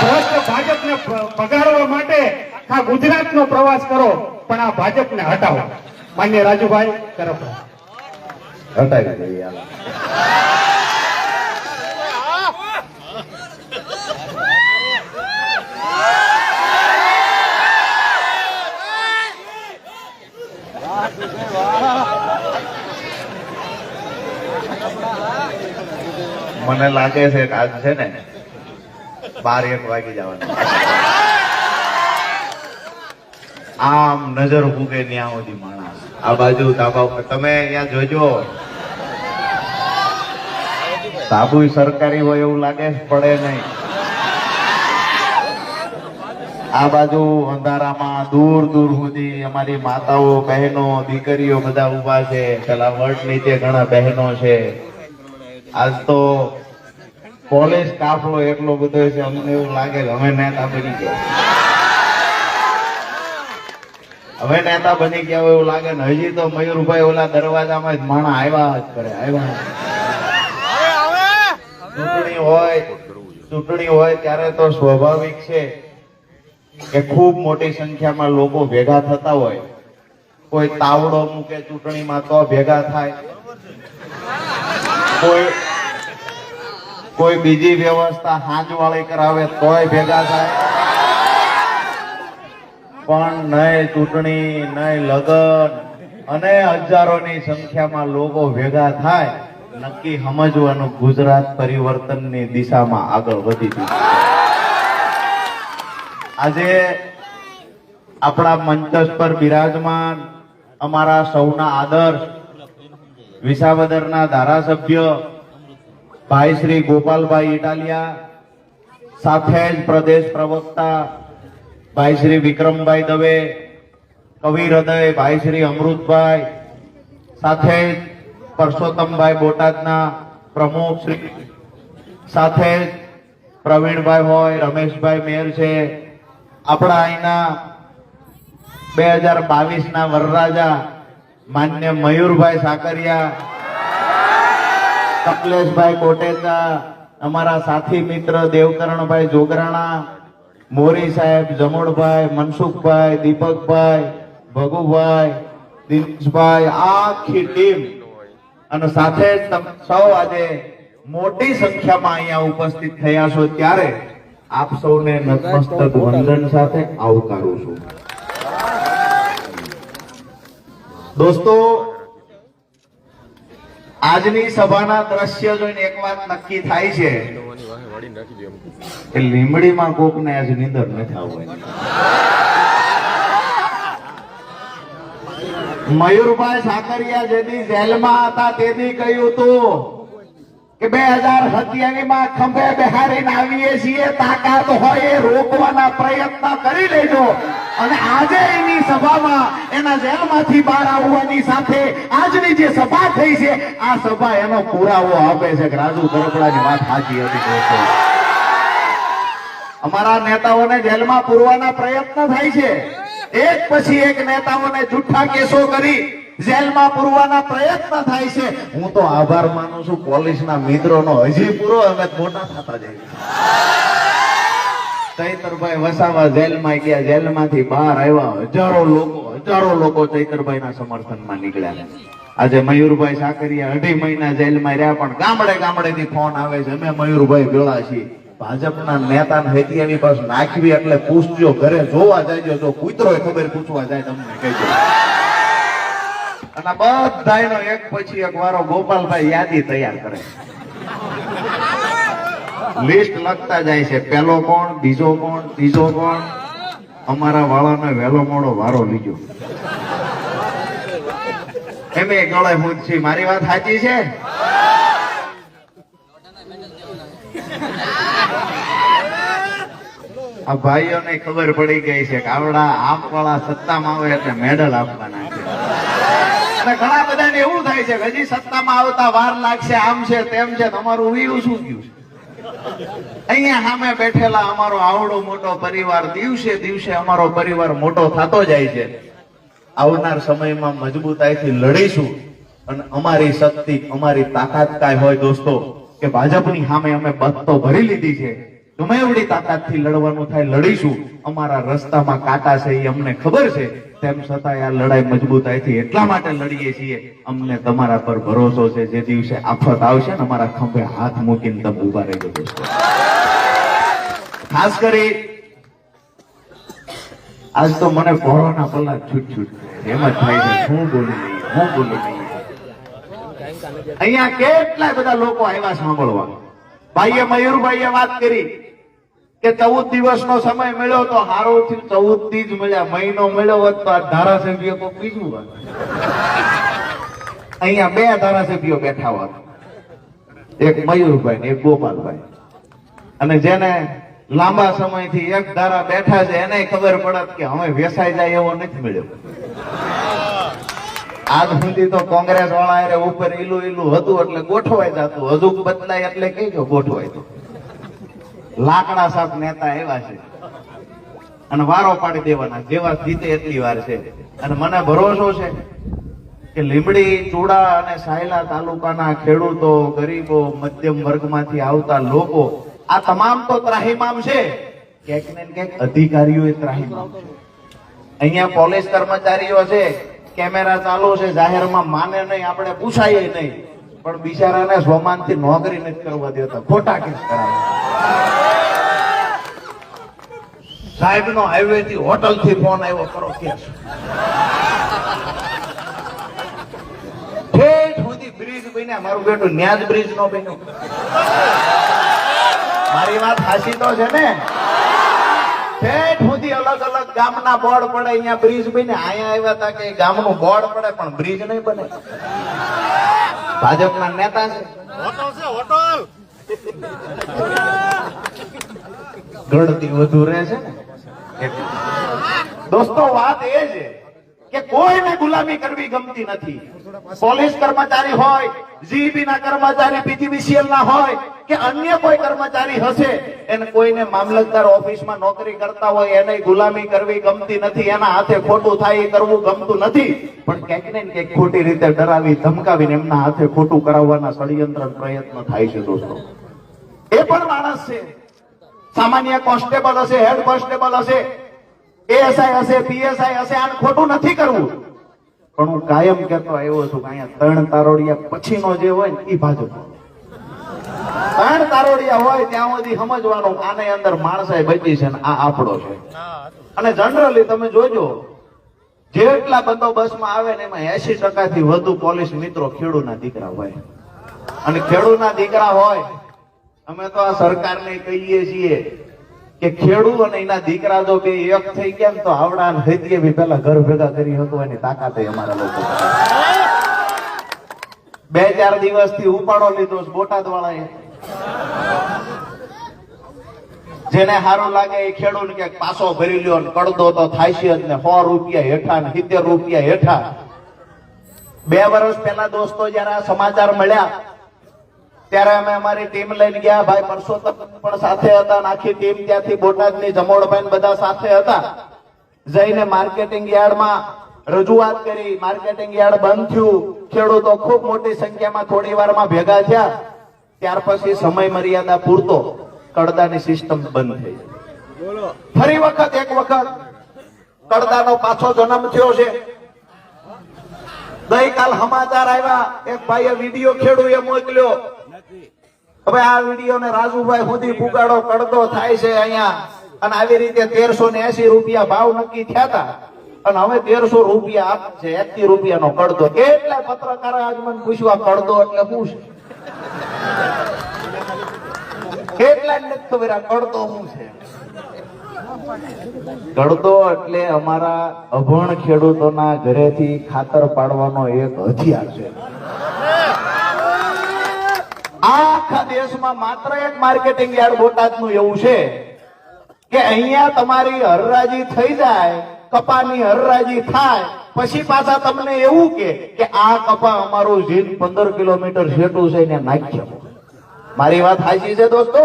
ભ્રષ્ટ ભાજપને ભગાડવા માટે આ ગુજરાતનો પ્રવાસ કરો, પણ આ ભાજપને હટાવો. માન્ય રાજુભાઈ કરપડા હટાવી દઈએ. મને લાગે છે કે આજ છે ને 12-1 વાગી જવાનું. આમ નજર ફૂકે ત્યાં સુધી માણસ આ બાજુ ધાબા ઉપર. તમે અહીંયા જોજો, સાબુ સરકારી હોય એવું લાગે પડે નહીં. આ બાજુ અંધારામાં દૂર દૂર સુધી અમારી માતાઓ, બહેનો, દીકરીઓ બધા ઉભા છે. પેલા વડ નીચે ઘણા બહેનો છે. આજ તો પોલીસ કાફલો એટલો બધો છે, અમને એવું લાગે કે હવે નેતા બની ગયા. હવે નેતા બની ગયા એવું લાગે ને. હજી તો મયુરભાઈ ઓલા દરવાજામાં જ માણા આવ્યા જ કરે, આવ્યા. ચૂંટણી હોય ત્યારે તો સ્વાભાવિક છે કે ખૂબ મોટી સંખ્યામાં લોકો ભેગા થતા હોય. કોઈ તાવડો મૂકે ચૂંટણીમાં તો ભેગા થાય, કોઈ બીજી વ્યવસ્થા હાંજવાળી કરાવે તોય ભેગા થાય. પણ નહીં ચૂંટણી, નહીં લગન, અને હજારોની સંખ્યામાં લોકો ભેગા થાય, નક્કી સમજવાનું ગુજરાત પરિવર્તનની દિશામાં આગળ વધી ગયું. આજે આપણા મંચસ પર બિરાજમાન અમારા સૌના આદર્શ વિસાવદરના ધારાસભ્ય ભાઈ શ્રી ગોપાલભાઈ ઇટાલિયા, સાથે જ પ્રદેશ પ્રવક્તા ભાઈ શ્રી વિક્રમભાઈ દવે, કવિ હૃદય ભાઈ શ્રી અમૃતભાઈ, સાથે જ પરસોત્તમભાઈ બોટાદના પ્રમુખ શ્રી, સાથે જ પ્રવીણભાઈ હોય, રમેશભાઈ મેર છે, આપણા અહીંના 2022ના વરરાજા માન્ય મયુરભાઈ સાકરિયા, કપલેશભાઈ કોટેચા, અમારા સાથી મિત્ર દેવકરણભાઈ જોગરાણા, મોરી સાહેબ, જમોડભાઈ, મનસુખભાઈ, દીપકભાઈ, ભગુભાઈ, દિનેશભાઈ, આખી ટીમ, અને સાથે જ સૌ આજે મોટી સંખ્યામાં અહીંયા ઉપસ્થિત થયા છો ત્યારે આપ સૌને નતમસ્તક વંદન સાથે આવકારું છું. દોસ્તો, આજની સભાના દ્રશ્ય જોઈને એક વાત નક્કી થાય છે કે લીંબડીમાં કોકને આજ નીંદર નથી આવવાની. મયુરભાઈ સાકરિયા જેથી જેલમાં હતા તેથી કહ્યું હતું કે 2027માં ખંભે બેહારીને આવીએ છીએ, તાકાત હોય એ રોકવાના પ્રયત્ન કરી લેજો. અને આજે એની સભામાં એના જેલમાંથી બહાર આવવાની સાથે આજની જે સભા થઈ છે, આ સભા એનો પુરાવો આપે છે કે રાજુ કરપડાની વાત સાચી હતી. અમારા નેતાઓને જેલમાં પૂરવાના પ્રયત્ન થાય છે. એક પછી એક નેતાઓને જૂઠા કેસો કરી જેલમાં પૂરવાના પ્રયત્ન થાય છે. હું તો આભાર માનું છું પોલીસના મિત્રોનો. હજી પૂરો અમે મોટા થતા જઈએ. ચૈતરભાઈ વસાવા જેલમાં ગયા, જેલમાંથી બહાર આવ્યા, હજારો લોકો ચૈતરભાઈના સમર્થનમાં નીકળ્યા. આજે મયુરભાઈ સાકરિયા 2.5 મહિના જેલમાં રહ્યા, પણ ગામડેથી ફોન આવે છે, અમે મયુરભાઈ ભેળા છીએ. ભાજપના નેતાને હેતિયાની પાસે નાખવી એટલે પૂછજો, ઘરે જોવા જાય, જો કૂતરો ખબર પૂછવા જાય તમને કહેજો. અને બધાનો એક પછી એક વારો ગોપાલભાઈ યાદી તૈયાર કરે, લિસ્ટ લખતા જાય છે. પેલો કોણ, બીજો કોણ, ત્રીજો કોણ. અમારા વાળાને વહેલો મોડો વારો લીધો. એમે ગળે મૂંછી. મારી વાત સાચી છે? આ ભાઈઓને ખબર પડી ગઈ છે કે આવડા આપવાળા સત્તામાં આવે એટલે મેડલ આપવાના છે. અને ઘણા બધાને એવું થાય છે કે હજી સત્તામાં આવતા વાર લાગશે, આમ છે તેમ છે. તમારું વીરું શું ગયું છે? અહીંયા સામે બેઠેલા અમારો આવડો મોટો પરિવાર દિવસે દિવસે અમારો પરિવાર મોટો થતો જાય છે. આવનાર સમયમાં મજબૂતાઈથી લડીશું. અને અમારી શક્તિ, અમારી તાકાત કાંઈ હોય દોસ્તો કે ભાજપની સામે અમે બત તો ભરી લીધી છે, ગમે એવડી તાકાતથી લડવાનું થાય લડીશું. અમારા રસ્તામાં કાંટા છે એ અમને ખબર છે, તેમ છતાં આ લડાઈ મજબૂતાઈથી એટલા માટે લડીએ છીએ, અમને તમારા પર ભરોસો છે. જે દિવસે આફત આવશે ને અમારા ખંભે હાથ મૂકીને તમે ઉભા રહેજો દોસ્તો. ખાસ કરી આજ તો મને કોરોના પહેલા છૂટ એમ જ થાય છે, હું બોલું નહીં. અહીંયા કેટલા બધા લોકો આવ્યા સાંભળવા. ભાઈએ મયુરભાઈએ વાત કરી કે 14 દિવસનો સમય મળ્યો તો હારો થયું, 14 દી જ મળ્યા. મહિનો મળ્યો હોત તો આ ધારાસભ્ય કોઈ બીજું હોત. અહીંયા 2 ધારાસભ્યો બેઠા હોત, એક મયુરભાઈ ને એક ગોપાલભાઈ. અને જેને લાંબા સમયથી એક ધારા બેઠા છે એને ખબર પડત કે હવે વેસાઈ જાય એવો નથી મળ્યો. આજ સુધી તો કોંગ્રેસ વાળા ઉપર ઈલું હતું એટલે ગોઠવાઈ જતું, હજુ બદલાય એટલે કઈ ગયો ગોઠવાય તો. લાકડા સાથ નેતા એવા છે અને વારો પાડી દેવાના, જેવા જીતે એટલી વાર છે. અને મને ભરોસો છે કે લીંબડી, ચૂડા અને સાયલા તાલુકાના ખેડૂતો, ગરીબો, મધ્યમ વર્ગમાંથી આવતા લોકો આ તમામ તો ત્રાહિમામ છે. ક્યાંક ને ક્યાંક અધિકારીઓ ત્રાહિમામ છે. અહીંયા પોલીસ કર્મચારીઓ છે, કેમેરા ચાલુ છે, જાહેરમાં માને નહીં, આપણે પૂછાય નહીં, પણ બિચારાને સ્વમાનથી નોકરી નથી કરવા દેતા, ખોટા કેસ કરાવે. સાહેબ નો હાઈવે થી હોટલ થી ફોન આવ્યો, કરો કેસ. ઠેઠ સુધી બ્રિજ બન્યા, મારું બેટું ન્યાજ બ્રિજ નો બન્યો. મારી વાત હાચી તો છે ને? ઠેઠ સુધી અલગ અલગ ગામના બોર્ડ પડે, અહીંયા બ્રિજ બને. અહીંયા આવ્યા હતા કે ગામનું બોર્ડ પડે પણ બ્રિજ નહીં બને. ભાજપના નેતા છે, ગળતી વધુ રહે છે ને. દોસ્તો વાત એ છે કે કોઈને ગુલામી કરવી ગમતી નથી. પોલીસ કર્મચારી હોય, જીબી ના કર્મચારી, પીજીવીસીએલ ના હોય કે અન્ય કોઈ કર્મચારી હશે, એને કોઈને મામલતદાર ઓફિસમાં નોકરી કરતા હોય એને ગુલામી કરવી ગમતી નથી. એના હાથે ખોટું થાય એ કરવું ગમતું નથી. પણ ક્યાંક ને ક્યાંક ખોટી રીતે ડરાવી ધમકાવીને એમના હાથે ખોટું કરાવવાના ષડયંત્ર પ્રયત્ન થાય છે. દોસ્તો એ પણ માણસ છે. સામાન્ય કોન્સ્ટેબલ હશે, હેડ કોન્સ્ટેબલ હશે, એએસઆઈ હશે, પીએસઆઈ હશે, આને ખોટું નથી કરવું. પણ હું કાયમ કહેતો આવ્યો છું કે અહીંયા 3 તારોડિયા પછીનો જે હોય ને એ ભાજપ. 3 તારોડિયા હોય ત્યાં સુધી સમજવાનું આને અંદર માણસાઈ બચી છે ને આ આપણો છે. અને જનરલી તમે જોજો જેટલા બંદોબસ્તમાં આવે ને એમાં 80% થી વધુ પોલીસ મિત્રો ખેડૂતના દીકરા હોય. અને ખેડૂતના દીકરા હોય, અમે તો આ સરકારને કહીએ છીએ કે ખેડૂત અને એના દીકરા જો બે એક થઈ ગયા ને તો આવડા હૈતીએ બી પેલા ઘર ભેગા કરી શકવાની તાકાત અમારા લોકો. 2-4 દિવસથી ઉપાડો લીધો બોટાદ વાળાએ. જેને સારું લાગે એ ખેડૂત કે પાસો ભરી લ્યો, કડદો તો થાય છે જ ને 100 રૂપિયા હેઠા ને 70 રૂપિયા હેઠા. 2 વર્ષ પહેલા દોસ્તો જયારે આ સમાચાર મળ્યા ત્યારે અમે અમારી ટીમ લઈને ગયા. ભાઈ પરસોત્તમ પણ સાથે હતા, આખી ટીમ ત્યાંથી બોટાદની જમોડભાઈ બધા સાથે હતા. જઈને માર્કેટિંગ યાર્ડમાં રજૂઆત કરી. માર્કેટિંગ યાર્ડ બંધ થયું, ખેડૂતો ખૂબ મોટી સંખ્યામાં થોડી વારમાં ભેગા થયા. ત્યાર પછી સમય મર્યાદા પૂરતો કડદાની સિસ્ટમ બંધ થઈ. ફરી વખત એક વખત કડદાનો પાછો જન્મ થયો છે. ગઈકાલ સમાચાર આવ્યા, એક ભાઈએ વિડીયો ખેડૂએ મોકલ્યો. હવે આ વિડીયો ને રાજુભાઈ સુધી પુગાડો, કડદો થાય છે અહીંયા. અને આવી રીતે 1380 રૂપિયા ભાવ નક્કી થયા હતા અને હવે 1300 રૂપિયા આપે છે. 81 રૂપિયાનો કડદો. કેટલા પત્રકારો આજ મને પૂછ્યું આ કડદો એટલે શું છે? કેટલા ને ખબર આ કડદો શું છે? કડદો એટલે અમારા અભણ ખેડૂતોના ઘરેથી ખાતર પાડવાનો એક હથિયાર છે. આખા દેશમાં માત્ર એક માર્કેટિંગ યાર્ડ બોટાદનું એવું છે કે અહીંયા તમારી હરરાજી થઈ જાય, કપાની હરરાજી થાય, પછી પાછા તમને એવું કે આ કપા અમારું જીન 15 કિલોમીટર જેટલું છે એને નાખ્યો. મારી વાત સાચી છે દોસ્તો?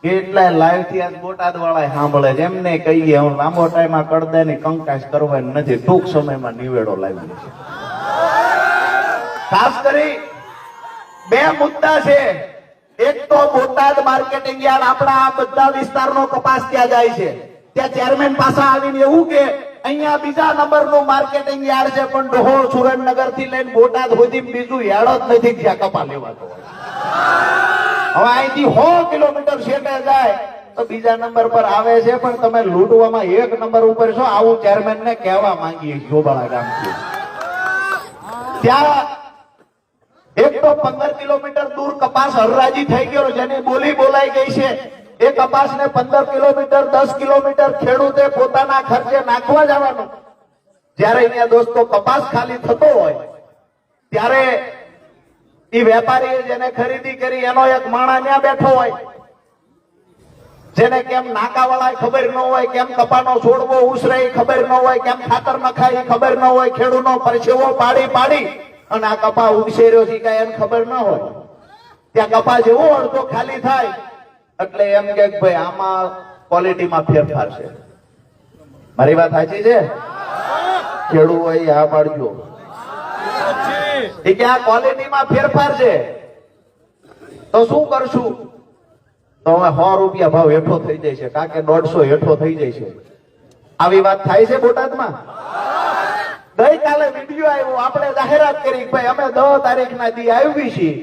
કેટલાય લાઈવ થી આજ બોટાદ વાળા સાંભળે છે. એમને કહીએ હું લાંબો ટાઈમ આ કડદાની કંકાસ કરવાની નથી, ટૂંક સમયમાં નિવેડો લાવી છે. ખાસ કરી 2 મુદ્દા છે એક તો બોટાદ માર્કેટિંગ યાર્ડ આપણા આ બધા વિસ્તારનો કપાસ ત્યાં જાય છે, ત્યાં ચેરમેન પાસે આવીને એવું કે અહીંયા બીજા નંબરનું માર્કેટિંગ યાર્ડ છે, પણ ડોહોળ સુરેન્દ્રનગર થી લઈને બોટાદ સુધી બીજું યાર્ડ જ નથી જ્યાં કપા લેવાતો હોય. હવે અહીંથી 100 કિલોમીટર છેટે જાય તો બીજા નંબર પર આવે છે, પણ તમે લૂંટવામાં એક નંબર ઉપર છો. આવું ચેરમેન ને કહેવા માંગીએ જોબાળા ગામથી. ત્યાં એક તો 15 કિલોમીટર દૂર કપાસ હરરાજી થઈ ગયો, જેની બોલી બોલાઈ ગઈ છે. એ કપાસને 15 કિલોમીટર 10 કિલોમીટર ખેડૂતે પોતાના ખર્ચે નાખવા જવાનું. જ્યારે અહીંયા દોસ્તો કપાસ ખાલી થતો હોય ત્યારે એ વેપારીએ જેને ખરીદી કરી એનો એક માણસ ત્યાં બેઠો હોય, જેને કેમ નાકાવાળા ખબર ન હોય, કેમ કપાનો છોડવો ઉછરે ખબર ન હોય, કેમ ખાતર નખાય ખબર ન હોય, ખેડૂતનો પરસેવો પાડી પાડી અને આ કપા ઉછેર્યો છે કઈ એને ખબર ન હોય. ત્યાં કપા જેવો અડધો ખાલી થાય એટલે એમ કે ભાઈ આમાં ક્વોલિટીમાં ફેરફાર છે. મારી વાત સાચી છે? ખેડૂત હોય આ પાડજો કે આ ક્વોલિટીમાં ફેરફાર છે તો શું કરશું? તો હવે 100 રૂપિયા ભાવ હેઠો થઈ જાય છે, કાકે 150 હેઠો થઈ જાય છે. આવી વાત થાય છે બોટાદમાં? ગઈકાલે વિડીયો આવ્યો, આપણે જાહેરાત કરી ભાઈ અમે 10 તારીખના દી આવી છીએ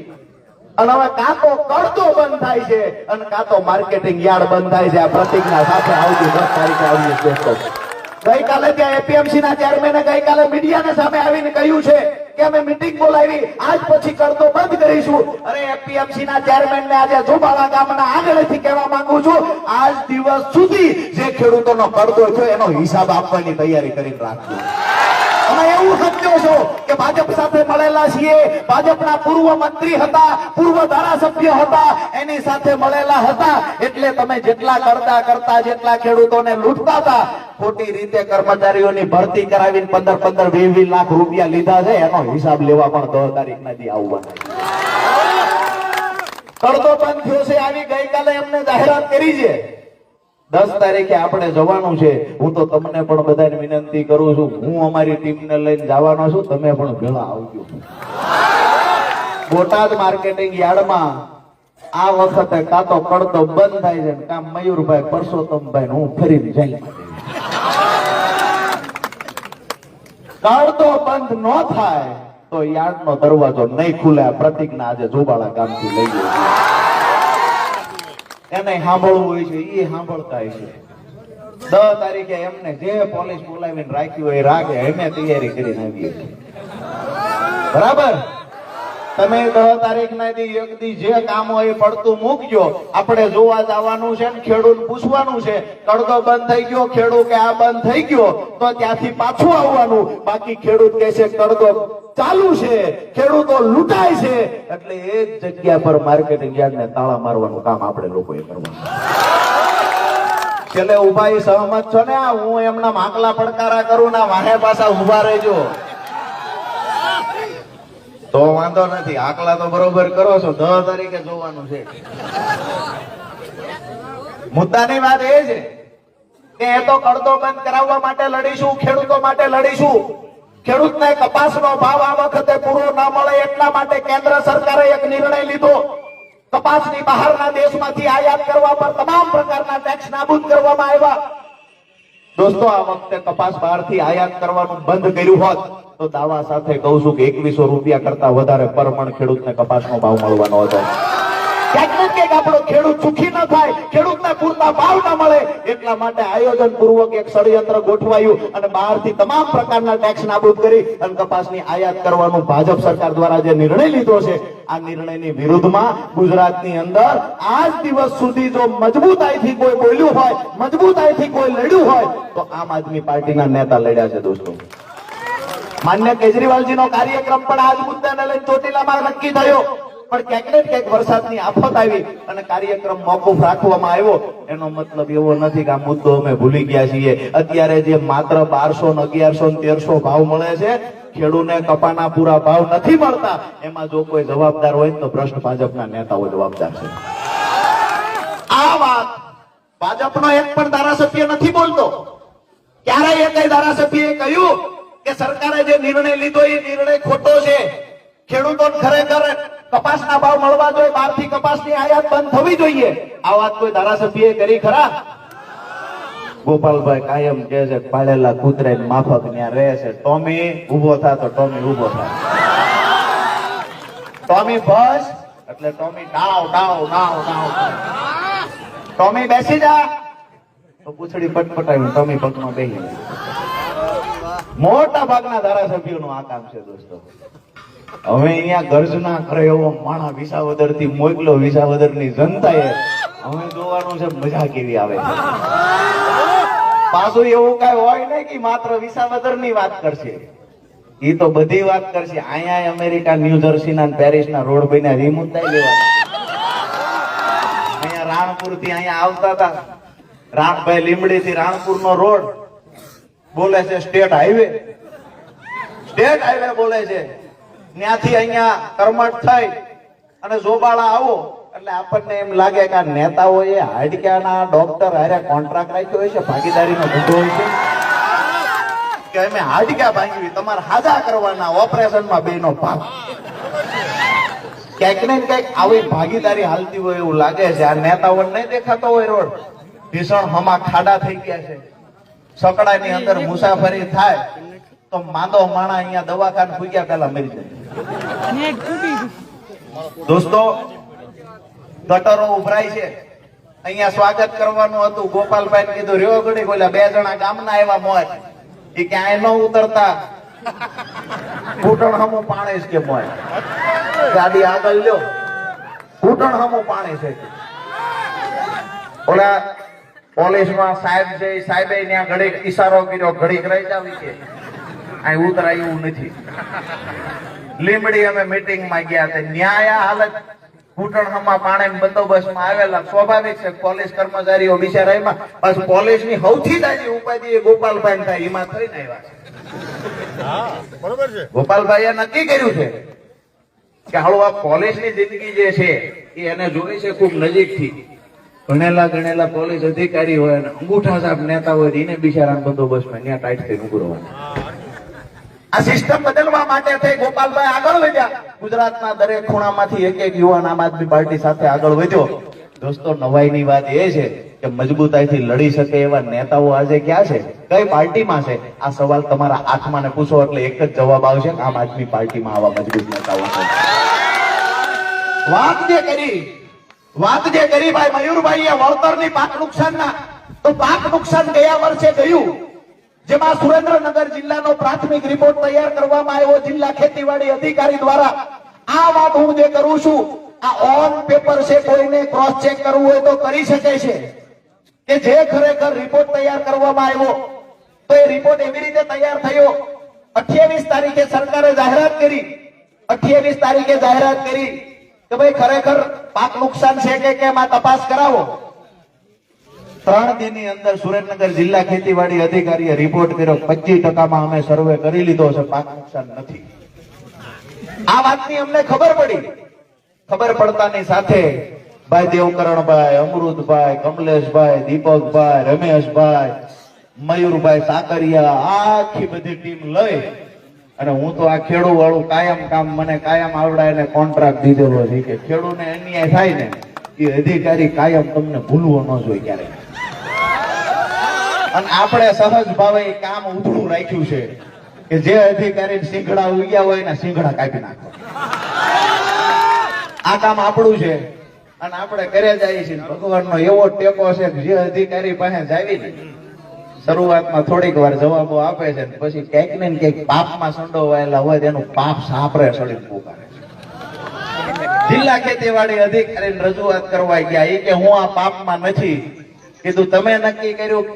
અને હવે કાં તો કડતો બંધ થાય છે અને કાં તો માર્કેટિંગ યાર્ડ બંધ થાય છે. આ પ્રતિજ્ઞા સાથે આવતી 10 તારીખે આવીએ દોસ્તો. ગઈકાલે ત્યાં એપીએમસી ના ચેરમેને ગઈકાલે મીડિયાને સામે આવીને કહ્યું છે કે અમે મીટિંગ બોલાવી, આજ પછી કરતો બંધ કરીશું. અરે એપીએમસી ના ચેરમેન ને આજે જોબાળા ગામના આંગણેથી કહેવા માંગુ છું, આજ દિવસ સુધી જે ખેડૂતોનો કરતો છે એનો હિસાબ આપવાની તૈયારી કરીને રાખજો. અમે એવું સમજો છો કે ભાજપ સાથે મળેલા છીએ, ભાજપના પૂર્વ મંત્રી હતા, પૂર્વ ધારાસભ્ય હતા, એની સાથે મળેલા હતા એટલે તમે જેટલા કરતા જેટલા ખેડૂતોને લૂંટતા હતા, ખોટી રીતે કર્મચારીઓની ભરતી કરાવીને 15-20 લાખ રૂપિયા લીધા છે, એનો હિસાબ લેવા પણ 10 તારીખના દી આવવાના. કરતો બંધ થયો છે આવી ગઈકાલે એમને જાહેરાત કરી છે. 10 તારીખે આપણે જવાનું છે. હું તો તમને પણ બધાને વિનંતી કરું છું, હું અમારી ટીમને લઈને જવાનો છું, તમે પણ ભેળા આવજો. બોટાદ માર્કેટિંગ યાર્ડમાં આ વખતે કાં તો કડતો બંધ થાય છે, કાં મયુરભાઈ પરસોત્તમભાઈ હું ફરીને જઈ. કડતો બંધ ન થાય તો યાર્ડનો દરવાજો નહીં ખુલે. આ પ્રતિજ્ઞા આજે જોબાળા ગામથી લઈ ગયો. એને સાંભળવું હોય છે એ સાંભળતા હોય છે. 10 તારીખે એમને જે પોલીસ બોલાવીને રાખ્યું હોય રાખે, અમે તૈયારી કરીને આવીએ છીએ. બરાબર? તમે 10 તારીખના દી એક દી જે કામ હોય પડતું મૂકજો. આપણે જોવા જવાનું છે ને ખેડૂત પૂછવાનું છે, કડતો બંધ થઈ ગયો ખેડૂત કે આ બંધ થઈ ગયો તો ત્યાંથી પાછું આવવાનું. બાકી ખેડૂત કહે છે કડતો ચાલુ છે, ખેડૂતો લૂંટાય છે, એટલે એ જ જગ્યા પર માર્કેટિંગ યાર્ડને તાળા મારવાનું કામ આપણે લોકોએ કરવાનું. છેલ્લે ઉભા એ સહમત છો ને? હું એમના માકલા પડકારા કરું ના વાહે પાછા ઉભા રહેજો તો વાંધો નથી. આકલા તો બરોબર કરો છો. 10 તારીખે જોવાનું છે. મુદ્દાની વાત એ છે કે એ તો કડતો બંધ કરાવવા માટે લડીશું, ખેડૂતો માટે લડીશું. ખેડૂતને કપાસનો ભાવ આ વખતે પૂરો ન મળે એટલા માટે કેન્દ્ર સરકારે એક નિર્ણય લીધો. કપાસની બહારના દેશમાંથી આયાત કરવા પર તમામ પ્રકારના ટેક્સ નાબૂદ કરવામાં આવ્યા. દોસ્તો આ વખતે કપાસ બહારથી આયાત કરવાનું બંધ કર્યું હોત તો દાવા સાથે કહું છું કે 2100 રૂપિયા કરતા વધારે પર મણ ખેડૂતને કપાસનો ભાવ મળવાનો હતો. ક્યાંક આપણો ખેડૂત સુખી ન થાય, ખેડૂતને પૂરતા ભાવ ન મળે એટલા માટે આયોજન પૂર્વક એક ષડયંત્ર ગોઠવાયું અને બહારથી તમામ પ્રકારના ટેક્સ નાબૂદ કરી અને કપાસની આયાત કરવાનું ભાજપ સરકાર દ્વારા જે નિર્ણય લીધો છે, આ નિર્ણયની વિરુદ્ધમાં ગુજરાતની અંદર આજ દિવસ સુધી જો મજબૂતાઈથી કોઈ બોલ્યું હોય, મજબૂતાઈથી કોઈ લડ્યું હોય તો આમ આદમી પાર્ટીના નેતા લડ્યા છે. દોસ્તો માન્ય કેજરીવાલજીનો કાર્યક્રમ પણ આજ મુદ્દાને લઈને ચોટીલામાં નક્કી થયો, પણ ક્યાંક ને ક્યાંક વરસાદની આફત આવી અને કાર્યક્રમ મોકૂફ રાખવામાં આવ્યો. એનો મતલબ એવો નથી કે આ મુદ્દો અમે ભૂલી ગયા છીએ. અત્યારે જે માત્ર 1200, 1100, 1300 ભાવ મળે છે, ખેડૂતને કપાના પૂરા ભાવ નથી મળતા. એમાં જો કોઈ જવાબદાર હોય તો ભ્રષ્ટ ભાજપના નેતાઓ જવાબદાર છે. આ વાત ભાજપનો એક પણ ધારાસભ્ય નથી બોલતો. ક્યારેય એક ધારાસભ્યએ કહ્યું કે સરકારે જે નિર્ણય લીધો એ નિર્ણય ખોટો છે, ખેડૂતો ખરેખર કપાસના ભાવ મળવા જોઈએ, બહારથી કપાસની આયાત બંધ થવી જોઈએ. આ વાત કોઈ ધારાસભ્યએ કરી ખરા? ગોપાલભાઈ કાયમ કહે છે પાળેલા કૂતરે માફક ત્યાં રહે છે. ટોમી ઉભો થા તો ટોમી ઉભો થા. ટોમી બસ એટલે ટોમી ડાવ ડાવ ડાવ ડાવ. ટોમી બેસી જા તો પૂછડી પટપટાવી ટોમી પગમાં બેસી જાય. મોટા ભાગના ધારાસભ્યોનું આ કામ છે દોસ્તો. હવે અહીંયા ગર્જના કરે એવો માણા વિસાવદર થી મોકલો. વિસાવદર ની જનતાએ હવે જોવાનું છે મજા કેવી આવે છે. પાછું એવું કઈ હોય નહીં કે માત્ર વિસાવદર ની વાત કરશે, એ તો બધી વાત કરશે. અહીંયા અમેરિકા, ન્યુજર્સી ના પેરિસ ના રોડ બન્યા, એ મુદ્દા લેવાના. અહીંયા રાણપુર થી અહીંયા આવતા હતા, ભાઈ લીમડી થી રાણપુર નો રોડ બોલે છે સ્ટેટ હાઈવે. સ્ટેટ હાઈવે બોલે છે. ત્યાંથી અહીંયા કરમટ થઈ અને જોબાળા આવો એટલે આપણને એમ લાગે કે આ નેતાઓએ હાડક્યાના ડોક્ટર હારે કોન્ટ્રાક્ટ રાખ્યો હોય છે, ભાગીદારીનો ધંધો હોય છે કે અમે હાડક્યા ભાંગવી, તમારે હાજા કરવાના, ઓપરેશનમાં બેનો ભાગ. ક્યાંક ને ક્યાંક આવી ભાગીદારી હાલતી હોય એવું લાગે છે. આ નેતાઓને નહીં દેખાતો હોય રોડ ભીષણ હમા ખાડા થઈ ગયા છે. સકડાની અંદર મુસાફરી થાય તો માંદો માણા અહીંયા દવાખાને પૂગ્યા પહેલા મરી જાય. દોસ્તો, ગટરો ઉભરાય છે. અહીંયા સ્વાગત કરવાનું હતું, ગોપાલભાઈ કીધું રહ્યો ઘડી, બોલ્યા 2 જણા ગામના આવ્યા મોજ, એ ક્યાંય ન ઉતરતા ઘૂંટણ હમું પાણી કે મોજ. ગાડી આગળ લ્યો, ઘૂંટણ હમું પાણી છે. ઓલા પોલીસમાં સાહેબ છે, સાહેબે ત્યાં ઘડીક ઈશારો કર્યો, ઘડીક રહી જાવી કે અહીં ઉતરાય એવું નથી. લીમડી અમે મીટિંગમાં ગયા હતા, ન્યાય હાલત ઘૂંટણમાં પાણી બંદોબસ્તમાં આવેલા. સ્વાભાવિક છે, પોલીસ કર્મચારીઓ બિચારા એમાં. પાછું પોલીસની સૌથી દાજી ઉપાધિ એ ગોપાલભાઈ થાય એમાં થઈને આવ્યા છે. ગોપાલભાઈએ નક્કી કર્યું છે કે હાલો આ પોલીસની જિંદગી જે છે એ એને જોઈ છે ખૂબ નજીકથી. ભણેલા ગણેલા પોલીસ અધિકારી હોય અને અંગૂઠા સાહેબ નેતા હોય એને બિચારા બંદોબસ્તમાં ત્યાં ટાઈટ થઈને ઉભું રહેવાનું. આ સિસ્ટમ બદલવા માટે થઈ ગોપાલભાઈ આગળ વધ્યા. ગુજરાતના દરેક ખૂણામાંથી એક એક યુવાન આમ આદમી પાર્ટી સાથે આગળ વધ્યો. દોસ્તો, નવાઈની વાત એ છે કે મજબૂતાઈથી લડી શકે એવા નેતાઓ આજે ક્યાં છે, કઈ પાર્ટીમાં છે? આ સવાલ તમારા આંખમાં ને પૂછો એટલે એક જ જવાબ આવશે કે આમ આદમી પાર્ટીમાં આવા મજબૂત નેતાઓ છે. વાત જે કરી ભાઈ મયુરભાઈએ વળતરની પાક નુકસાનના, તો પાક નુકસાન ગયા વર્ષે ગયું, જેમાં સુરેન્દ્રનગર જિલ્લાનો પ્રાથમિક રિપોર્ટ તૈયાર કરવામાં આવ્યો જિલ્લા ખેતીવાડી અધિકારી દ્વારા. આ વાત હું જે કરું છું આ ઓન પેપર છે, કોઈને ક્રોસ ચેક કરવું હોય તો કરી શકે છે કે જે ખરેખર રિપોર્ટ તૈયાર કરવામાં આવ્યો તો એ રિપોર્ટ એવી રીતે તૈયાર થયો. 28 તારીખે સરકારે જાહેરાત કરી, 28 તારીખે જાહેરાત કરી કે ભાઈ ખરેખર પાક નુકસાન છે કે કેમ આ તપાસ કરાવો. 3 દિનની અંદર સુરેન્દ્રનગર જિલ્લા ખેતીવાડી અધિકારીએ રિપોર્ટ કર્યો, 25% અમે સર્વે કરી લીધો છે, પાક નુકસાન નથી. આ વાતની અમને ખબર પડી. ખબર પડતાની સાથે ભાઈ દેવકરણભાઈ, અમૃતભાઈ, કમલેશભાઈ, દીપકભાઈ, રમેશભાઈ, મયુરભાઈ સાકરિયા, આખી બધી ટીમ લઈ અને હું તો આ ખેડૂ વાળું કાયમ કામ મને કાયમ આવડાય ને કોન્ટ્રાક્ટ દીધેલો છે કે ખેડૂને અન્યાય થાય ને એ અધિકારી કાયમ તમને ભૂલવો ન જોઈએ ક્યારેય. અને આપણે સહજ ભાવે કામ ઉધડું રાખ્યું છે કે જે અધિકારી સિંગડા ઉગ્યા હોય ને સિંગડા કાપી નાખો. આ કામ આપણું છે અને આપણે કરે જઈએ છીએ. ભગવાનનો એવો ટેકો છે કે જે અધિકારી પાસે જાવી ને શરૂઆતમાં થોડીક વાર જવાબો આપે છે, પછી ક્યાંક ને ક્યાંક પાપમાં સંડોવાયેલા હોય તેનું પાપ સાપરે સળીને પુકારે છે. જિલ્લા ખેતીવાડી અધિકારીને રજૂઆત કરવા ગયા, એ કે હું આ પાપમાં નથી. કીધું તમે નક્કી કર્યું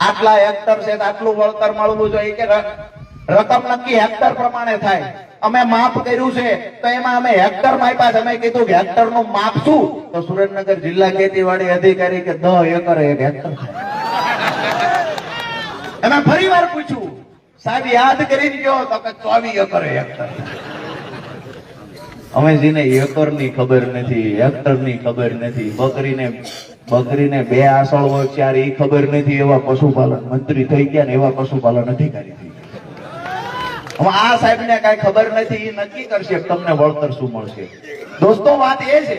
આટલા હેક્ટર છે આટલું વળતર મળવું જોઈએ કે રકમ નક્કી હેક્ટર પ્રમાણે થાય. અમે માપ કર્યું છે તો એમાં અમે હેક્ટર માપ્યા છે. અમે કીધું કે હેક્ટર નું માપ શું? તો સુરેન્દ્રનગર જિલ્લા ખેતીવાડી અધિકારી કે 10 એકરે 1 હેક્ટર થાય. અમે ફરી વાર પૂછ્યું, સાહેબ યાદ કરીને ગયો તો કે 24 એકરે હેક્ટર. અમે જેને એકર ની ખબર નથી, હેક્ટર ની ખબર નથી, બકરીને 2 આસળ હોય ત્યારે એ ખબર નથી એવા પશુપાલન મંત્રી થઈ ગયા ને એવા પશુપાલન અધિકારી થઈ ગયા. હવે આ સાહેબને કાંઈ ખબર નથી, એ નક્કી કરશે કે તમને વળતર શું મળશે. દોસ્તો વાત એ છે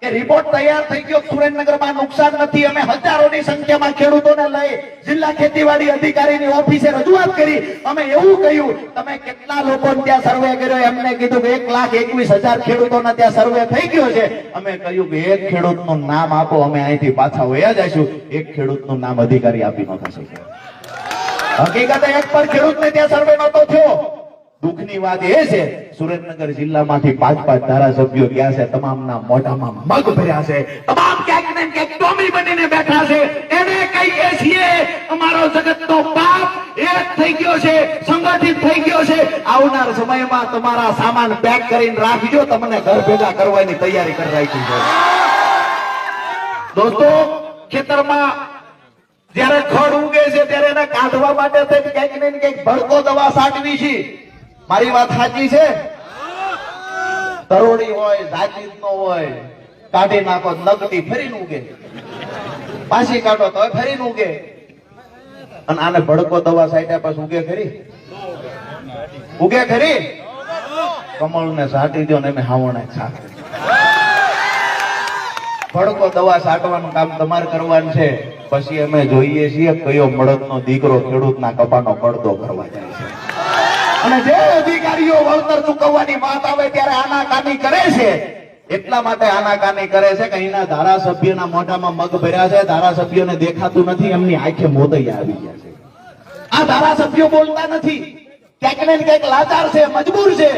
કે રિપોર્ટ તૈયાર થઈ ગયો, સુરેન્દ્રનગરમાં નુકસાન નથી. અમે હજારોની સંખ્યામાં ખેડૂતોને લઈ જિલ્લા ખેતીવાડી અધિકારીની ઓફિસે રજૂઆત કરી. અમે એવું કહ્યું, તમે કેટલા લોકોને ત્યાં સર્વે કર્યો? એમને કીધું કે 1,21,000 ખેડૂતોના ત્યાં સર્વે થઈ ગયો છે. અમે કહ્યું કે એક ખેડૂતનું નામ આપો, અમે અહીંથી પાછા વયા જઈશું. એક ખેડૂતનું નામ અધિકારી આપી ન શકે. હકીકતે એક પણ ખેડૂતને ત્યાં સર્વે નહોતો થયો. દુઃખની વાત એ છે, સુરેન્દ્રનગર જિલ્લામાંથી 5 ધારાસભ્યો ગયા છે, તમામના મોઢામાં મગ ભર્યા છે, તમામ ક્યાંક ને ક્યાંક ટોમી બનીને બેઠા છે. એને કહીએ છીએ અમારો જગતનો બાપ એક થઈ ગયો છે, સંગઠિત થઈ ગયો છે. આવનાર સમયમાં તમારા સામાન પેક કરીને રાખજો, તમને ઘર ભેગા કરવાની તૈયારી કરી રાખી છે. દોસ્તો, ખેતરમાં જયારે ખડ ઉગે છે ત્યારે એને કાઢવા માટે ક્યાંક ને ક્યાંક ભડકો દવા છાંટવી છે. મારી વાત સાચી છે? તરોડી હોય, જાજીદ નો હોય, કાઢી નાખો, નગટી ફરીને ઉગે, પાછી કાઢો તો ફરીને ઉગે. અને આને ભડકો દવા છાંટ્યા પછી ઉગે ખરી? ઉગે ખરી? કમળ ને છાંટી દો ને એમ હાવણે છાંટે. ભડકો દવા છાંટવાનું કામ તમારે કરવાનું છે. પછી અમે જોઈએ છીએ કયો મળદનો દીકરો ખેડૂતના કપાનો પડદો કરવા જાય છે. અને જે અધિકારીઓ વળતર ચૂકવવાની વાત આવે ત્યારે આનાકાની કરે છે. એટલા માટે આનાકાની કરે છે કે અહીંના ધારાસભ્યના મોઢામાં મગ ભર્યા છે, ધારાસભ્યોને દેખાતું નથી, એમની આંખે મોતૈયા આવી ગયા છે. આ ધારાસભ્યો બોલતા નથી, ક્યાંક ને ક્યાંક લાચાર છે, મજબૂર છે.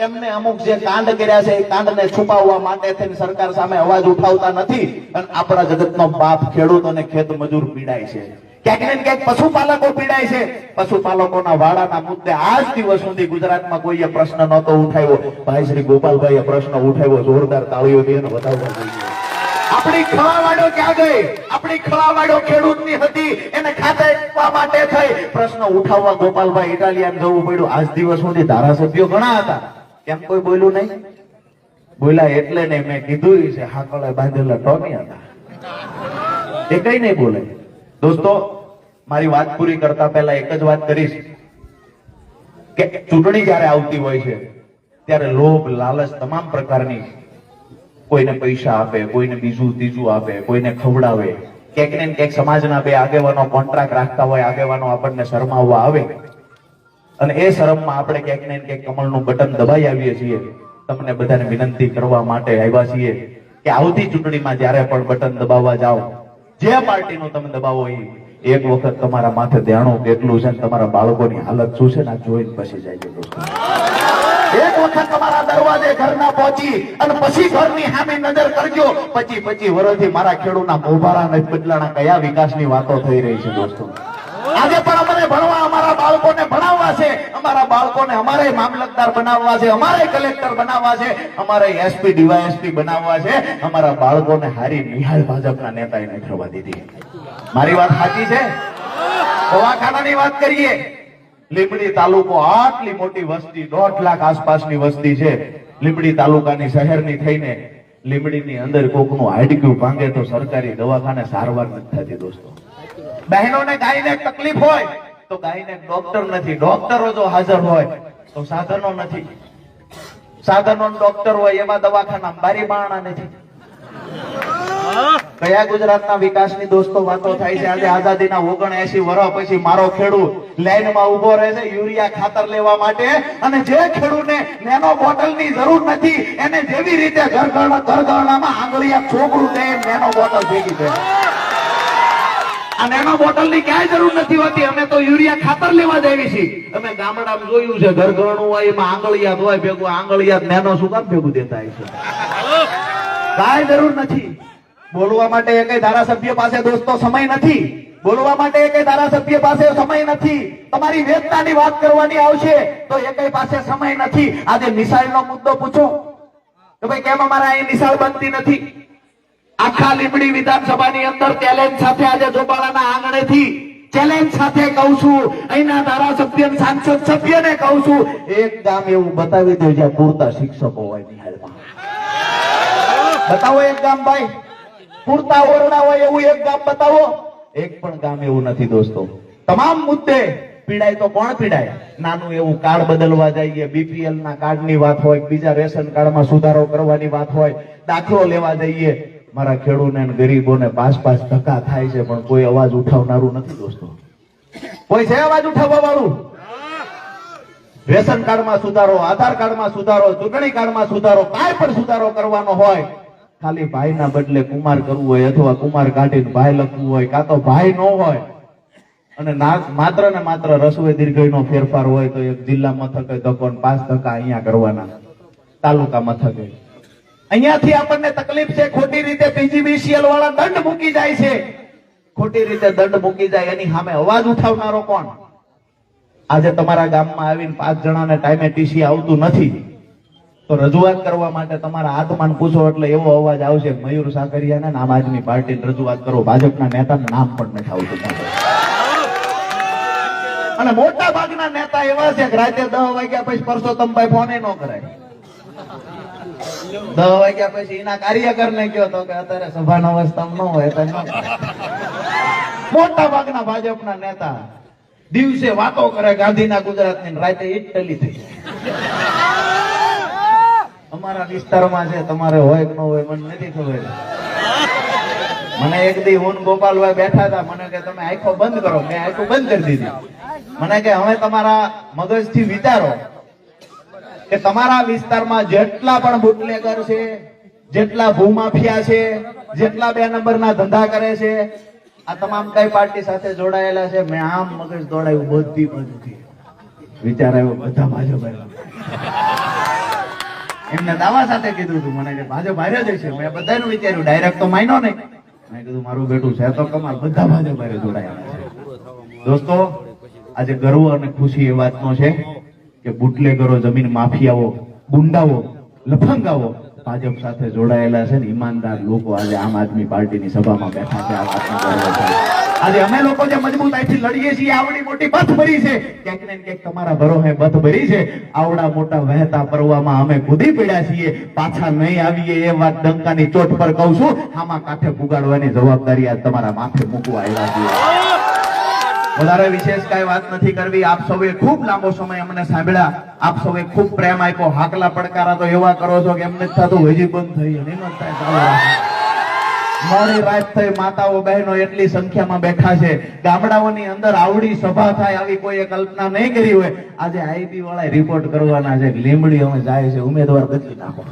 એમને અમુક જે કાંડ કર્યા છે એ કાંડને છુપાવવા માટે થઈને સરકાર સામે અવાજ ઉઠાવતા નથી. અને આપણા જગતનો બાપ ખેડૂત અને ખેત મજૂર પીડાય છે. ક્યાંક ને ક્યાંક પશુપાલકો પીડાય છે. પશુપાલકોના વાડાના મુદ્દે આજ દિવસ સુધી ગુજરાતમાં કોઈએ પ્રશ્ન નહોતો ઉઠાવ્યો. ભાઈ શ્રી ગોપાલભાઈએ પ્રશ્ન ઉઠાવ્યો. જોરદાર તાળીઓથી એને વધાવવા જોઈએ. આપણી ખળાવાડો ક્યાં ગઈ? આપણી ખળાવાડો ખેડૂતની હતી, એને ખાતે આપવા માટે થઈ પ્રશ્ન ઉઠાવવા ગોપાલભાઈ ઇટાલિયન જવું પડ્યું. આજ દિવસ સુધી ધારાસભ્યો ઘણા હતા, કેમ કોઈ બોલ્યું નહીં? બોલ્યા એટલે ને મેં કીધું છે, હાકળે બાંધેલા ટોમી હતા, એ કઈ નહીં બોલે. દોસ્તો, મારી વાત પૂરી કરતા પહેલા એક જ વાત કરીશ કે ચૂંટણી જયારે આવતી હોય છે ત્યારે લોભ, લાલચ તમામ પ્રકારની, કોઈને પૈસા આપે, કોઈને બીજું ત્રીજું આપે, કોઈને ખવડાવે. ક્યાંક ને ક્યાંક સમાજના બે આગેવાનો કોન્ટ્રાક્ટ રાખતા હોય, આગેવાનો આપણને શરમાવવા આવે અને એ શરમમાં આપણે ક્યાંક ને ક્યાંક કમળનું બટન દબાઈ આવીએ છીએ. તમને બધાને વિનંતી કરવા માટે આવ્યા છીએ કે આવતી ચૂંટણીમાં જ્યારે પણ બટન દબાવવા જાઓ, જે પાર્ટીનું તમે દબાવો એ એક વખત તમારા માથે ધ્યાનો કેટલું છે, તમારા બાળકોની હાલત શું છે ને જોઈને પછી જાય છે. દોસ્તો, એક વખત તમારા દરવાજે ઘરના પહોંચી અને પછી ઘરની સામે નજર કરજો. 25 વર્ષથી મારા ખેડૂતના મોભારા ને બદલાના કયા વિકાસની વાતો થઈ રહી છે. દોસ્તો, આજે પણ અમને ભણવા, અમારા બાળકોને ભણાવવા છે, અમારા બાળકોને અમારે મામલતદાર બનાવવા છે, અમારે કલેક્ટર બનાવવા છે, અમારે એસપી ડીવાયએસપી બનાવવા છે. અમારા બાળકોને હારી નિહાળ ભાજપના નેતાએ નહીં થવા દીધી. મારી વાત સાચી છે? દવાખાનાની વાત કરીએ, લીંબડી તાલુકો આટલી મોટી વસ્તી, 1.5 લાખ આસપાસની વસ્તી છે. લીંબડી તાલુકાની શહેરની થઈને લીંબડીની અંદર કોકનું હાડક્યું ભાંગે તો સરકારી દવાખાને સારવાર નથી થતી. દોસ્તો, બહેનોને ગાયને તકલીફ હોય તો ગાયને ડોક્ટર નથી, ડોક્ટરો જો હાજર હોય તો સાધનો નથી, સાધનો ડોક્ટર હોય એવા દવાખાના બારી બારણા નથી. કયા ગુજરાતના વિકાસની દોસ્તો વાતો થાય છે? આજે આઝાદીના 79 વર્ષ પછી મારો ખેડૂત લાઈનમાં ઉભો રહે છે યુરિયા ખાતર લેવા માટે, અને જે ખેડૂતને નેનો બોટલની જરૂર નથી એને જેવી રીતે ઘરગરણામાં આંગળીયા છોકરું દે નેનો બોટલ ભેગી છે. આ નેનો બોટલની ક્યાંય જરૂર નથી હોતી. અમે તો યુરિયા ખાતર લેવા દેવી છીએ. અમે ગામડામાં જોયું છે, ઘરગરણું હોય એમાં આંગળિયાત હોય ભેગું, આંગળિયાત નેનો શું કામ ભેગું દેતા છે? કાંઈ જરૂર નથી. બોલવા માટે એકેય ધારાસભ્ય પાસે દોસ્તો સમય નથી. બોલવા માટે એકેય ધારાસભ્ય પાસે સમય નથી. તમારી વેદનાની વાત કરવાની આવશે તો એકેય પાસે સમય નથી. આજે નિશાળનો મુદ્દો પૂછો તો ભાઈ કેમ અમારે અહીં નિશાળ બનતી નથી? આખા લીંબડી વિધાનસભાની અંદર ચેલેન્જ સાથે આજે જોબાળાના આંગણેથી ચેલેન્જ સાથે કહું છું, અહીંના ધારાસભ્ય સાંસદ સભ્યને કહું છું, એક ગામ એવું બતાવી દો જ્યાં પૂરતા શિક્ષકો હોય નિહાળમાં. બતાવો એક ગામ ભાઈ, પૂરતા ઓરડા હોય એવું એક ગામ બતાવો. એક પણ ગામ એવું નથી. દોસ્તો, તમામ મુદ્દે પીડાય તો કોણ પીડાય? નાનું એવું કાર્ડ બદલવા જઈએ, બીપીએલ ના કાર્ડ ની વાત હોય, બીજા રેશન કાર્ડમાં સુધારો કરવાની વાત હોય, દાખલો લેવા જઈએ, મારા ખેડૂતને અને ગરીબોને 5-5 ધક્કા થાય છે, પણ કોઈ અવાજ ઉઠાવનારું નથી દોસ્તો. કોઈ છે અવાજ ઉઠાવવા વાળું? રેશન કાર્ડમાં સુધારો, આધાર કાર્ડમાં સુધારો, ચૂંટણી કાર્ડમાં સુધારો, કાંઈ પણ સુધારો કરવાનો હોય, ખાલી ભાઈના બદલે કુમાર કરવું હોય અથવા કુમાર કાઢીને ભાઈ લખવું હોય, કાં તો ભાઈ ન હોય અને માત્ર ને માત્ર રસવે દીર્ઘઈનો ફેરફાર હોય તો એક જિલ્લા મથકે ધક્કો ને 5 ધક્કા અહીંયા કરવાના, તાલુકા મથકે. અહીંયાથી આપણને તકલીફ છે, ખોટી રીતે પીજીવીસીએલ વાળા દંડ મૂકી જાય છે, ખોટી રીતે દંડ મૂકી જાય, એની સામે અવાજ ઉઠાવનારો કોણ? આજે તમારા ગામમાં આવીને 5 જણાને ટાઈમે ટીસી આવતું નથી તો રજૂઆત કરવા માટે તમારા આત્માને પૂછો એટલે એવો અવાજ આવશે, મયુર સાકરિયાને આમ આદમી પાર્ટીને રજૂઆત કરો, ભાજપના નેતાનું નામ પણ નથી આવતું. અને મોટા ભાગના નેતા એવા છે કે રાતે 10 વાગ્યા પછી પરસોત્તમભાઈ ફોને ન કરાય, 10 વાગ્યા પછી એના કાર્યકરને કહો તો કે અત્યારે સભાનો અવસ્થા ન હોય તો ન કરાય. મોટા ભાગના ભાજપના નેતા દિવસે વાતો કરે ગાંધીના ગુજરાતની, રાતે ઇટલી થઈ જાય. અમારા વિસ્તારમાં છે, તમારે હોય કે ન હોય મને નથી ખબર. મને એક દી હું ગોપાલભાઈ બેઠા હતા, મને કે તમે આંખો બંધ કરો, મેં આંખો બંધ કરી દીધી. મને કે હવે તમારા મગજથી વિચારો કે તમારા વિસ્તારમાં જેટલા પણ બુટલેગર છે, જેટલા ભૂમાફિયા છે, જેટલા 2 નંબરના ધંધા કરે છે, આ તમામ કઈ પાર્ટી સાથે જોડાયેલા છે? મેં આમ મગજ દોડાયું, બધી બાજુથી વિચાર આવ્યો, બધા ભાજપ આવ્યા. એમને દાવા સાથે કીધું હતું મને કે ભાજપ હારે જ છે. મેં બધાનું વિચાર્યું, ડાયરેક્ટ તો માન્યો નહીં. મેં કીધું મારું બેટું છે તો કમાલ, બધા ભાજપ હારે જોડાયેલા છે. દોસ્તો, આજે ગર્વ અને ખુશી એ વાતનો છે કે બુટલેગરો, જમીન માફિયાઓ, ગુંડાઓ, લફંગાઓ ભાજપ સાથે જોડાયેલા છે ને ઈમાનદાર લોકો આજે આમ આદમી પાર્ટીની સભામાં બેઠા છે. આ વાતનો ગર્વ છે. આજે અમે લોકો જે મજબૂતાઈથી લડીએ છીએ, આવડી મોટી બથ ભરી છે, ક્યાંક ને ક્યાંક તમારા ભરોસે બથ ભરી છે. આવડા મોટા વહેતા પરવામાં અમે કૂદી પડ્યા છીએ, પાછા નહીં આવીએ એ વાત ડંકાની ચોટ પર કહું છું. આમાં કાંઠે પુગાડવાની જવાબદારી આજ તમારા માથે મૂકવા આવ્યા છીએ. વધારે વિશેષ કઈ વાત નથી કરવી. આપ સૌએ ખૂબ લાંબો સમય અમને સાંભળ્યા, આપ સૌએ ખૂબ પ્રેમ આપ્યો. હાકલા પડકારા તો એવા કરો છો કે એમને જ થતું હજી બંધ થઈ, અને એમ જ થાય ચાલુ રાખે. મોડી રાત થઈ, માતાઓ બહેનો એટલી સંખ્યામાં બેઠા છે. ગામડાઓની અંદર આવડી સભા થાય આવી કોઈએ કલ્પના નહીં કરી હોય. આજે આઈબી વાળા રિપોર્ટ કરવાના છે, લીંબડી અમે જાય છે, ઉમેદવાર બદલી નાખો.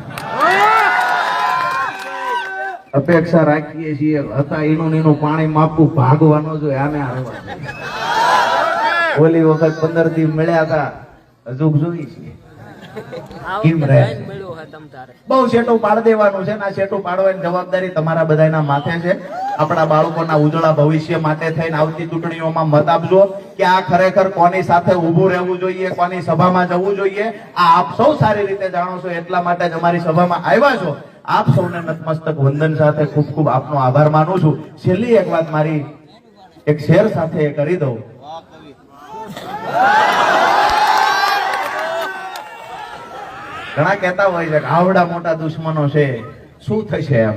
અપેક્ષા રાખીએ છીએ હતા એનું પાણી માપવું, ભાગવાનો જોઈએ, આને હારવા. ઓલી વખત 15 દી મળ્યા હતા, હજુ જોઈ છીએ કેમ રહે. બહુ શેટું પાડ દેવાનું છે ને આ શેટું પાડવાની જવાબદારી તમારા બધાના માથે છે. આપણા બાળકોના ઉજળા ભવિષ્ય માટે થઈને આવતી ચૂંટણીઓમાં મત આપજો કે આ ખરેખર કોની સાથે ઊભું રહેવું જોઈએ, કોની સભામાં જવું જોઈએ. આ આપ સૌ સારી રીતે જાણો છો, એટલા માટે જ અમારી સભામાં આવ્યા છો. આપ સૌને નતમસ્તક વંદન સાથે ખૂબ ખૂબ આપનો આભાર માનું છું. છેલ્લી એક વાત મારી એક શેર સાથે કરી દઉં. ઘણા કહેતા હોય છે કે આવડા મોટા દુશ્મનો છે, શું થશે એમ.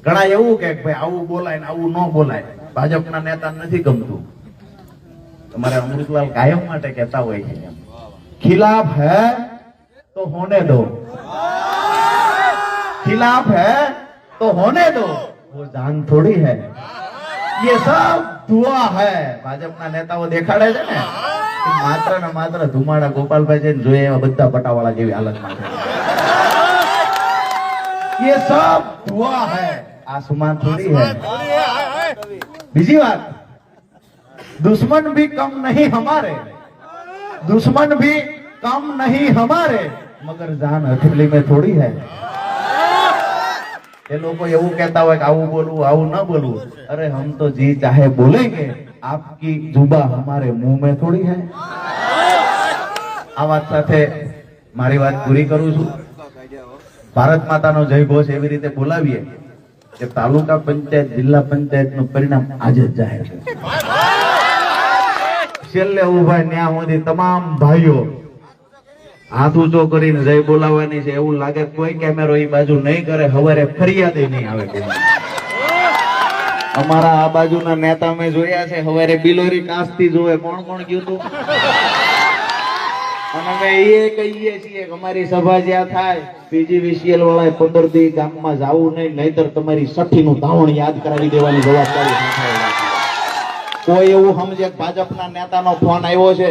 ઘણા એવું કે ભાઈ આવું બોલાય ને આવું ન બોલાય, ભાજપના નેતા નથી ગમતું. તમારે અમૃતલાલ કાયમ માટે કહેતા હોય છે, ખિલાફ હૈ તો હોને દો, खिलाफ है तो होने दो, वो जान थोड़ी है, ये सब धुआ है. ભાજપના નેતાઓ દેખાડે છે ને માત્ર ને માત્ર ધુમાડા. ગોપાલભાઈ છે જોઈએ એવા બધા પટાવાળા જેવી હાલતમાં છે. ये सब धुआ है, आसमान थोड़ी है. બીજી વાત, दुश्मन भी कम नहीं हमारे, दुश्मन भी कम नहीं हमारे, मगर जान हथेली में थोड़ी है. ये लोग એવું કહેતા હોય કે આવું બોલવું આવું ન બોલવું. અરે હમ તો જી ચાહે બોલેંગે, આપકી जुबा हमारे मुंह में थोड़ी है. આ વાત સાથે મારી વાત પૂરી કરું છું. ભારત માતાનો જય ઘોષ એવી રીતે બોલાવીએ કે તાલુકા પંચાયત, જિલ્લા પંચાયતનું પરિણામ આજે જ જાહેર છે. છેલ્લે ઉભા ન્યા સુધી તમામ ભાઈઓ હાથ ઊંચો કરીને જય બોલાવવાની છે. એવું લાગે કોઈ કેમેરો એ બાજુ નહીં કરે, હવારે ફરિયાદ નહીં આવે. અમારા આ બાજુના નેતા મેં જોયા છે હવારે બિલોરી કાસ્તી જોવે કોણ કોણ ગયું તું અને અમે એ કહીએ છીએ કે અમારી સભા જ્યાં થાય PGVCL વાળાએ 15 દી ગામમાં જાવું નહીં, નહીતર તમારી 60 નું ધાવણ યાદ કરાવી દેવાની જવાબદારી સંભાળે. કોઈ એવું સમજે કે ભાજપના નેતાનો ફોન આવ્યો છે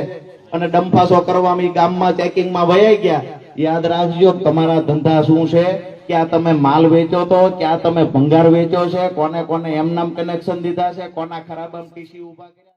અને ડંફાસો કરવામાં ઈ ગામમાં ચેકિંગમાં વયાઈ ગયા, યાદ રાખજો કે તમારા ધંધા શું છે, ક્યાં તમે માલ વેચો તો, ક્યાં તમે ભંગાર વેચો છે, કોને કોને એમ નામ કનેક્શન દીધા છે, કોના ખરાબ ટીસી ઉભા કર્યા.